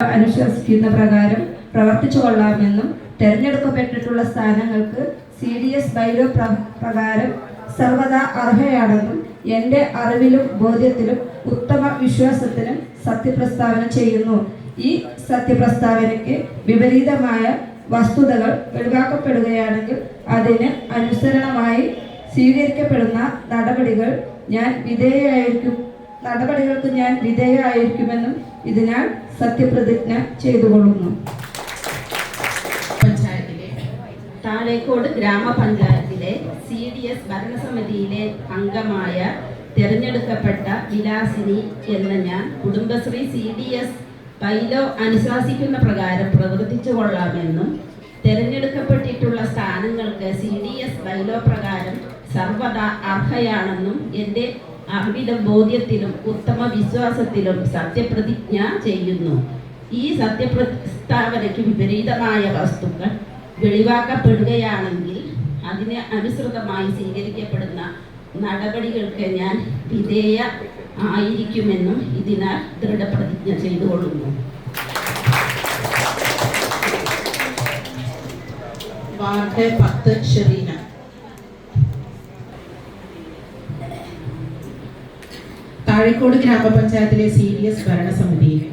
അനുശാസിക്കുന്ന പ്രകാരം പ്രവർത്തിച്ചു കൊള്ളാമെന്നും തെരഞ്ഞെടുക്കപ്പെട്ടിട്ടുള്ള സ്ഥാനങ്ങൾക്ക് CDS ബൈലോ പ്രകാരം സർവദാ അർഹയാണെന്നും എൻ്റെ അറിവിലും ബോധ്യത്തിലും ഉത്തമ വിശ്വാസത്തിലും സത്യപ്രസ്താവന ചെയ്യുന്നു. ഈ സത്യപ്രസ്താവനയ്ക്ക് വിപരീതമായ വസ്തുതകൾ വെളിവാക്കപ്പെടുകയാണെങ്കിൽ അതിന് അനുസരണമായി സ്വീകരിക്കപ്പെടുന്ന നടപടികൾക്ക് ഞാൻ വിധേയമായിരിക്കുമെന്നും ഇതിനാൽ സത്യപ്രതിജ്ഞ ചെയ്തുകൊള്ളുന്നു. താഴേക്കോട് ഗ്രാമപഞ്ചായത്തിലെ CDS ഭരണസമിതിയിലെ അംഗമായ തിരഞ്ഞെടുക്കപ്പെട്ട വിലാസിനി എന്ന ഞാൻ കുടുംബശ്രീ CDS ബൈലോ അനുശാസിക്കുന്ന പ്രകാരം പ്രവർത്തിച്ചു കൊള്ളാമെന്നും തിരഞ്ഞെടുക്കപ്പെട്ടിട്ടുള്ള സ്ഥാനങ്ങൾക്ക് CDS ബൈലോ പ്രകാരം സർവദാ അർഹയാണെന്നും എൻ്റെ അറിവിലും ബോധ്യത്തിലും ഉത്തമ വിശ്വാസത്തിലും സത്യപ്രതിജ്ഞ ചെയ്യുന്നു. ഈ സത്യപ്രസ്താവനയ്ക്ക് വിപരീതമായ വസ്തുക്കൾ വെളിവാക്കപ്പെടുകയാണെങ്കിൽ അതിന് അനുസൃതമായി സ്വീകരിക്കപ്പെടുന്ന നടപടികൾക്ക് ഞാൻ വിധേയ ആയിരിക്കുമെന്നും ഇതിനാൽ ദൃഢപ്രതിജ്ഞ ചെയ്തുകൊള്ളുന്നു. വാർഡ് 10 ഷെറീന. താഴേക്കോട് ഗ്രാമപഞ്ചായത്തിലെ CDS ഭരണസമിതിയിലെ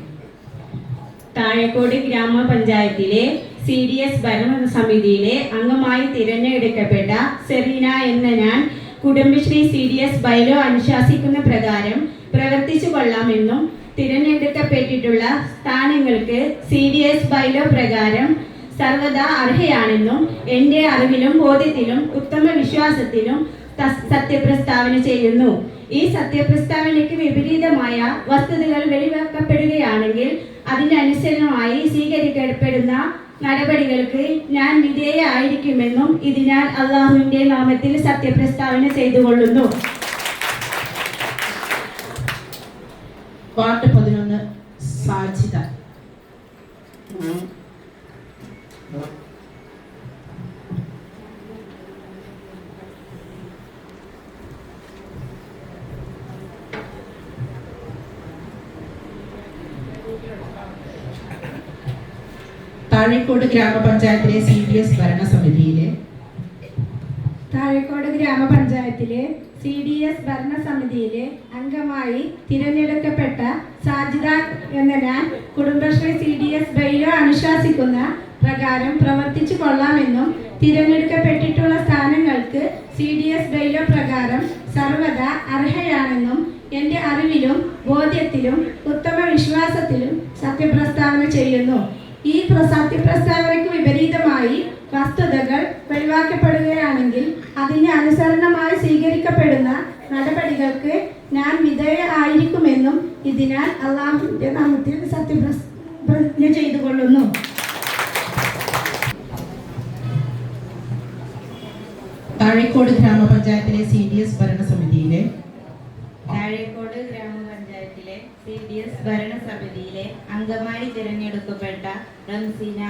താഴേക്കോട് ഗ്രാമപഞ്ചായത്തിലെ CDS ഭരണസമിതിയിലെ അംഗമായി തിരഞ്ഞെടുക്കപ്പെട്ട സെറീന എന്ന ഞാൻ കുടുംബശ്രീ CDS ബൈലോ അനുശാസിക്കുന്ന പ്രകാരം പ്രവർത്തിച്ചു കൊള്ളാമെന്നും തിരഞ്ഞെടുക്കപ്പെട്ടിട്ടുള്ള സ്ഥാനങ്ങൾക്ക് CDS ബൈലോ പ്രകാരം സർവദാ അർഹയാണെന്നും എൻ്റെ അറിവിലും ബോധ്യത്തിലും ഉത്തമ വിശ്വാസത്തിലും സത്യപ്രസ്താവന ചെയ്യുന്നു. ഈ സത്യപ്രസ്താവനയ്ക്ക് വിപരീതമായ വസ്തുതകൾ വെളിവാക്കപ്പെടുകയാണെങ്കിൽ അതിനനുസരണമായി സ്വീകരിക്കപ്പെടുന്ന നടപടികൾക്ക് ഞാൻ വിധേയമായിരിക്കുമെന്നും ഇതിനാൽ അള്ളാഹുവിന്റെ നാമത്തിൽ സത്യപ്രസ്താവന ചെയ്തുകൊള്ളുന്നു. വാർഡ് 11 സാജിദ. താഴേക്കോട് ഗ്രാമപഞ്ചായത്തിലെ CDS ഭരണസമിതിയിലെ അംഗമായി തിരഞ്ഞെടുക്കപ്പെട്ട സാജിദ എന്ന ഞാൻ കുടുംബശ്രീ CDS ബൈലോ അനുശാസിക്കുന്ന പ്രകാരം പ്രവർത്തിച്ചു കൊള്ളാമെന്നും തിരഞ്ഞെടുക്കപ്പെട്ടിട്ടുള്ള സ്ഥാനങ്ങൾക്ക് CDS ബൈലോ പ്രകാരം സർവദാ അർഹയാണെന്നും എൻ്റെ അറിവിലും ബോധ്യത്തിലും ഉത്തമ വിശ്വാസത്തിലും സത്യപ്രസ്താവന ചെയ്യുന്നു. ഈ സത്യപ്രസ്താവനയ്ക്ക് വിപരീതമായി വസ്തുതകൾ വെളിവാക്കപ്പെടുകയാണെങ്കിൽ അതിന് അനുസരണമായി സ്വീകരിക്കപ്പെടുന്ന നടപടികൾക്ക് ഞാൻ വിധേയ ആയിരിക്കുമെന്നും ഇതിനാൽ അള്ളാഹുവിന്റെ നാമത്തിൽ സത്യപ്രതിജ്ഞ ചെയ്തുകൊള്ളുന്നു. താഴേക്കോട് ഗ്രാമപഞ്ചായത്തിലെ CDS ഭരണസമിതിയിലെ അംഗമായി തിരഞ്ഞെടുക്കപ്പെട്ട റംസീന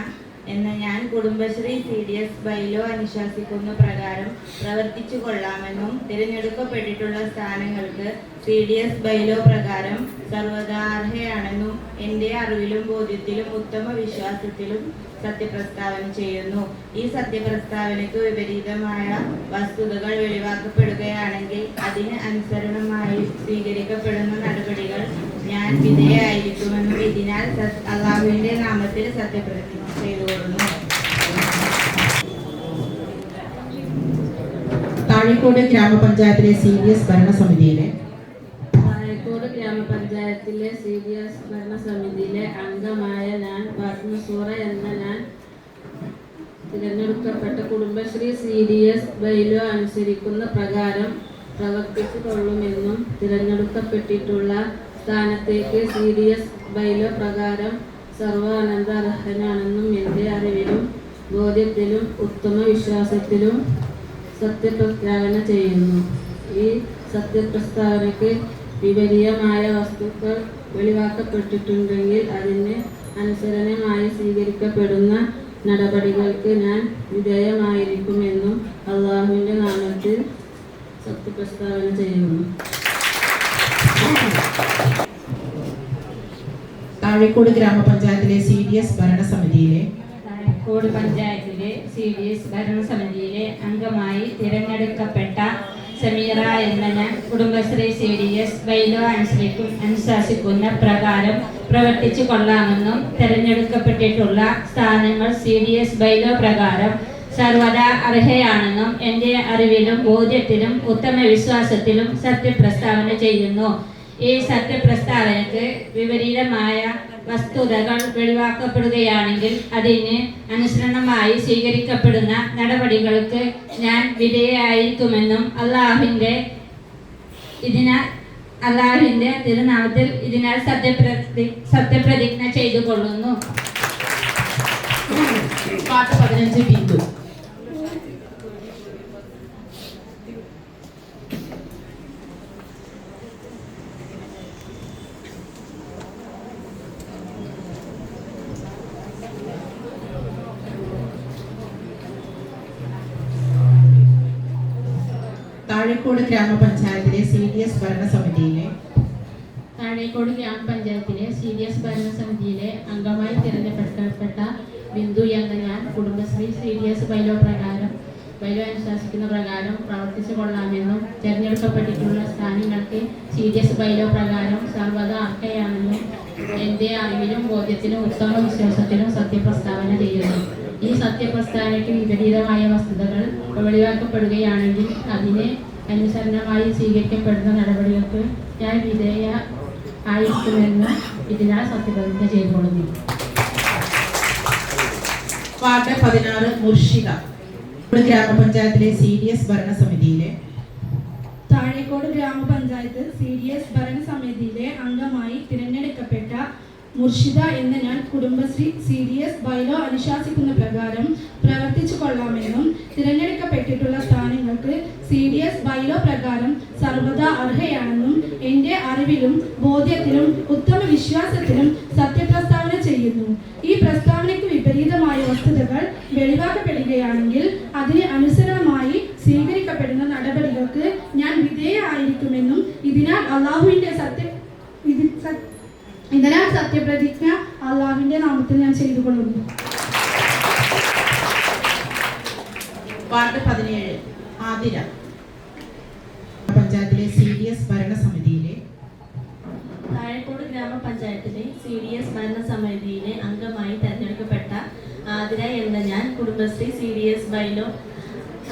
എന്ന ഞാൻ കുടുംബശ്രീ CDS ബൈലോ അനുശാസിക്കുന്ന പ്രകാരം പ്രവർത്തിച്ചു കൊള്ളാമെന്നും തിരഞ്ഞെടുക്കപ്പെട്ടിട്ടുള്ള സ്ഥാനങ്ങൾക്ക് CDS ബൈലോ പ്രകാരം സർവദാ അർഹയാണെന്നും എൻ്റെ അറിവിലും ബോധ്യത്തിലും ഉത്തമ വിശ്വാസത്തിലും സത്യപ്രസ്താവന ചെയ്യുന്നു. ഈ സത്യപ്രസ്താവനയ്ക്ക് വിപരീതമായ വസ്തുതകൾ വെളിവാക്കപ്പെടുകയാണെങ്കിൽ അതിന് അനുസരണമായി സ്വീകരിക്കപ്പെടുന്ന നടപടികൾ ഞാൻ വിധേയമായിരിക്കുമെന്നും ഇതിനാൽ അള്ളാഹുവിന്റെ നാമത്തിൽ സത്യപ്രതിജ്ഞ ചെയ്തുകൊള്ളുന്നു. താഴേക്കോട് ഗ്രാമപഞ്ചായത്തിലെ CDS ഭരണസമിതിയിലെ CDS ഭരണസമിതിയിലെ അംഗമായ ഞാൻ ഫാത്തിമസൂറ എന്ന ഞാൻ തിരഞ്ഞെടുക്കപ്പെട്ട കുടുംബശ്രീ CDS ബൈലോ അനുസരിക്കുന്ന പ്രകാരം പ്രവർത്തിച്ചു കൊള്ളുമെന്നും തിരഞ്ഞെടുക്കപ്പെട്ടിട്ടുള്ള സ്ഥാനത്തേക്ക് CDS ബൈലോ പ്രകാരം സർവാനന്ദ അർഹനാണെന്നും എൻ്റെ അറിവിലും ബോധ്യത്തിലും ഉത്തമ വിശ്വാസത്തിലും സത്യപ്രസ്താവന ചെയ്യുന്നു. ഈ സത്യപ്രസ്താവനയ്ക്ക് വിപരീതമായ വസ്തുക്കൾ വെളിവാക്കപ്പെട്ടിട്ടുണ്ടെങ്കിൽ അതിന് അനുസരണമായി സ്വീകരിക്കപ്പെടുന്ന നടപടികൾക്ക് ഞാൻ വിധേയമായിരിക്കുമെന്നും അള്ളാഹുവിന്റെ നാമത്തിൽ സത്യപ്രസ്താവന ചെയ്യുന്നു. താഴേക്കോട് ഗ്രാമപഞ്ചായത്തിലെ CDS ഭരണസമിതിയിലെ താഴേക്കോട് പഞ്ചായത്തിലെ CDS ഭരണസമിതിയിലെ അംഗമായി തിരഞ്ഞെടുക്കപ്പെട്ട സമീറ എന്ന ഞാൻ കുടുംബശ്രീ CDS ബൈലോ അനുശാസിക്കുന്ന പ്രകാരം പ്രവർത്തിച്ചു കൊള്ളാമെന്നും തിരഞ്ഞെടുക്കപ്പെട്ടിട്ടുള്ള സ്ഥാനങ്ങൾ CDS ബൈലോ പ്രകാരം സർവദാ അർഹയാണെന്നും എൻ്റെ അറിവിലും ബോധ്യത്തിലും ഉത്തമ വിശ്വാസത്തിലും സത്യപ്രസ്താവന ചെയ്യുന്നു. ഈ സത്യപ്രസ്താവനയ്ക്ക് വിപരീതമായ വസ്തുതകൾ വെളിവാക്കപ്പെടുകയാണെങ്കിൽ അതിന് അനുസരണമായി സ്വീകരിക്കപ്പെടുന്ന നടപടികൾക്ക് ഞാൻ വിധേയയായിരിക്കുമെന്നും അള്ളാഹുവിൻ്റെ തിരുനാമത്തിൽ ഇതിനാൽ സത്യപ്രതിജ്ഞ ചെയ്തു കൊള്ളുന്നു. പാട്ട് 15 ബിന്ദു. താഴേക്കോട് ഗ്രാമപഞ്ചായത്തിലെ CDS ഭരണസമിതിയിലെ അംഗമായി തിരഞ്ഞെടുക്കപ്പെട്ട ബിന്ദു എന്ന ഞാൻ കുടുംബശ്രീ CDS ബൈലോ അനുശാസിക്കുന്ന പ്രകാരം പ്രവർത്തിച്ചു കൊള്ളാമെന്നും തിരഞ്ഞെടുക്കപ്പെട്ടിട്ടുള്ള സ്ഥാനങ്ങൾക്ക് CDS ബൈലോ പ്രകാരം സർവ്വതാ അർഹയാണെന്നും എൻ്റെ അറിവിലും ബോധ്യത്തിലും ഉത്തമ വിശ്വാസത്തിലും സത്യപ്രസ്താവന ചെയ്യുന്നു. ഈ സത്യപ്രസ്താവനയ്ക്ക് വിപരീതമായ വസ്തുതകൾ വെളിവാക്കപ്പെടുകയാണെങ്കിൽ അതിന് അനുസരണമായി സ്വീകരിക്കപ്പെടുന്ന നടപടികൾക്ക് ഞാൻ വിധേയ ആയിരിക്കുമെന്ന് ഇതിനാൽ സത്യപ്രതിജ്ഞ ചെയ്തുകൊള്ളുന്നു. വാർഡ് 16 മുർഷിദ. ഗ്രാമപഞ്ചായത്തിലെ CDS ഭരണസമിതിയിലെ താഴേക്കോട് ഗ്രാമപഞ്ചായത്ത് CDS ഭരണസമിതിയിലെ അംഗമായി തിരഞ്ഞെടുക്കപ്പെട്ട മുർഷിദ എന്ന ഞാൻ കുടുംബശ്രീ CDS ബൈലോ അനുശാസിക്കുന്ന പ്രകാരം പ്രവർത്തിച്ചു കൊള്ളാമെന്നും തിരഞ്ഞെടുക്കപ്പെട്ടിട്ടുള്ള സ്ഥാനങ്ങൾക്ക് CDS ബൈലോ പ്രകാരം സർവ്വതാ അർഹയാണെന്നും എൻ്റെ അറിവിലും ബോധ്യത്തിലും ഉത്തമ വിശ്വാസത്തിലും സത്യപ്രസ്താവന ചെയ്യുന്നു. ഈ പ്രസ്താവനയ്ക്ക് വിപരീതമായ വസ്തുതകൾ വെളിവാക്കപ്പെടുകയാണെങ്കിൽ അതിന് അനുസരണമായി സ്വീകരിക്കപ്പെടുന്ന നടപടികൾക്ക് ഞാൻ വിധേയമായിരിക്കുമെന്നും ഇതിനാൽ സത്യപ്രതിജ്ഞ അള്ളാഹുവിന്റെ നാമത്തിൽ ഞാൻ ചെയ്തു കൊള്ളുന്നു. വാർഡ് 17 ആതിര. പഞ്ചായത്തിലെ CDS ഭരണസമിതിയിലെ താഴേക്കോട് ഗ്രാമപഞ്ചായത്തിലെ CDS ഭരണസമിതിയിലെ അംഗമായി തെരഞ്ഞെടുക്കപ്പെട്ട ആതിര എന്ന ഞാൻ കുടുംബശ്രീ CDS ബൈലോ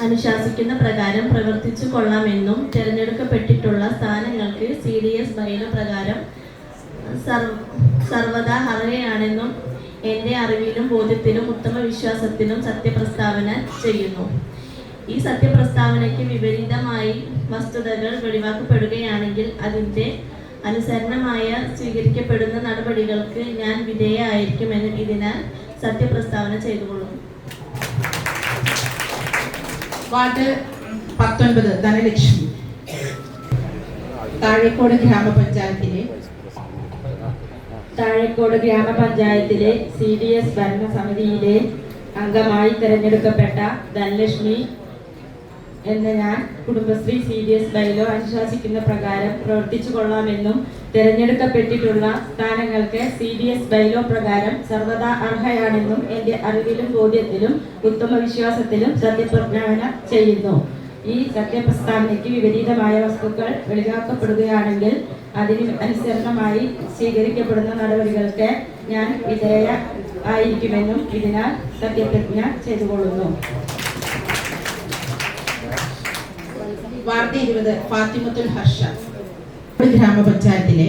അനുശാസിക്കുന്ന പ്രകാരം പ്രവർത്തിച്ചു കൊള്ളാമെന്നും തിരഞ്ഞെടുക്കപ്പെട്ടിട്ടുള്ള സ്ഥാനങ്ങൾക്ക് CDS ബൈലോ പ്രകാരം സർവദാ അർഹയാണെന്നും എൻ്റെ അറിവിലും ബോധ്യത്തിലും ഉത്തമ വിശ്വാസത്തിലും സത്യപ്രസ്താവന ചെയ്യുന്നു. ഈ സത്യപ്രസ്താവനയ്ക്ക് വിപരീതമായി വസ്തുതകൾ വെളിവാക്കപ്പെടുകയാണെങ്കിൽ അതിൻ്റെ അനുസരണമായ സ്വീകരിക്കപ്പെടുന്ന നടപടികൾക്ക് ഞാൻ വിധേയമായിരിക്കുമെന്ന് ഇതിനാൽ സത്യപ്രസ്താവന ചെയ്തുകൊള്ളുന്നു. വാർഡ് 19 ധനലക്ഷ്മി. താഴേക്കോട് ഗ്രാമപഞ്ചായത്തിലെ CDS ഭരണസമിതിയിലെ അംഗമായി തിരഞ്ഞെടുക്കപ്പെട്ട ധനലക്ഷ്മി എന്ന ഞാൻ കുടുംബശ്രീ CDS ബൈലോ അനുശാസിക്കുന്ന പ്രകാരം പ്രവർത്തിച്ചു കൊള്ളാമെന്നും തിരഞ്ഞെടുക്കപ്പെട്ടിട്ടുള്ള സ്ഥാനങ്ങൾക്ക് CDS ബൈലോ പ്രകാരം സർവദാ അർഹയാണെന്നും എൻ്റെ അറിവിലും ബോധ്യത്തിലും ഉത്തമ വിശ്വാസത്തിലും സത്യപ്രതിജ്ഞ ചെയ്യുന്നു. ഈ സത്യപ്രസ്താവനയ്ക്ക് വിപരീതമായ വസ്തുക്കൾ വെളിവാക്കപ്പെടുകയാണെങ്കിൽ അതിന് അനുസരണമായി സ്വീകരിക്കപ്പെടുന്ന നടപടികൾക്ക് ഞാൻ വിധേയ ആയിരിക്കുമെന്നും ഇതിനാൽ സത്യപ്രതിജ്ഞ ചെയ്തുകൊള്ളുന്നു. വാർഡ് 20 ഫാത്തിമത്തുൽ ഹർഷ. ഗ്രാമപഞ്ചായത്തിലെ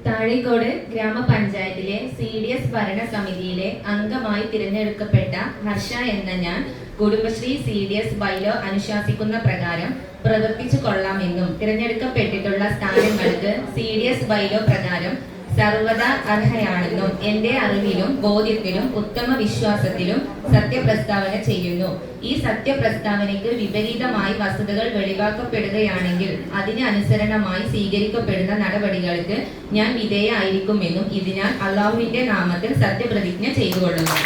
താഴേക്കോട് ഗ്രാമപഞ്ചായത്തിലെ CDS ഭരണസമിതിയിലെ അംഗമായി തിരഞ്ഞെടുക്കപ്പെട്ട ഹർഷ എന്ന ഞാൻ കുടുംബശ്രീ CDS ബൈലോ അനുശാസിക്കുന്ന പ്രകാരം പ്രവർത്തിച്ചു കൊള്ളാമെന്നും തിരഞ്ഞെടുക്കപ്പെട്ടിട്ടുള്ള സ്ഥാനങ്ങൾക്ക് CDS ബൈലോ പ്രകാരം സർവദാ അർഹയാണെന്നും എൻ്റെ അറിവിലും ബോധ്യത്തിലും ഉത്തമ വിശ്വാസത്തിലും സത്യപ്രസ്താവന ചെയ്യുന്നു. ഈ സത്യപ്രസ്താവനയ്ക്ക് വിപരീതമായി വസ്തുതകൾ വെളിവാക്കപ്പെടുകയാണെങ്കിൽ അതിന് അനുസരണമായി സ്വീകരിക്കപ്പെടുന്ന നടപടികൾക്ക് ഞാൻ വിധേയമായിരിക്കുമെന്നും ഇതിനാൽ അള്ളാഹുവിന്റെ നാമത്തിൽ സത്യപ്രതിജ്ഞ ചെയ്തുകൊള്ളുന്നു.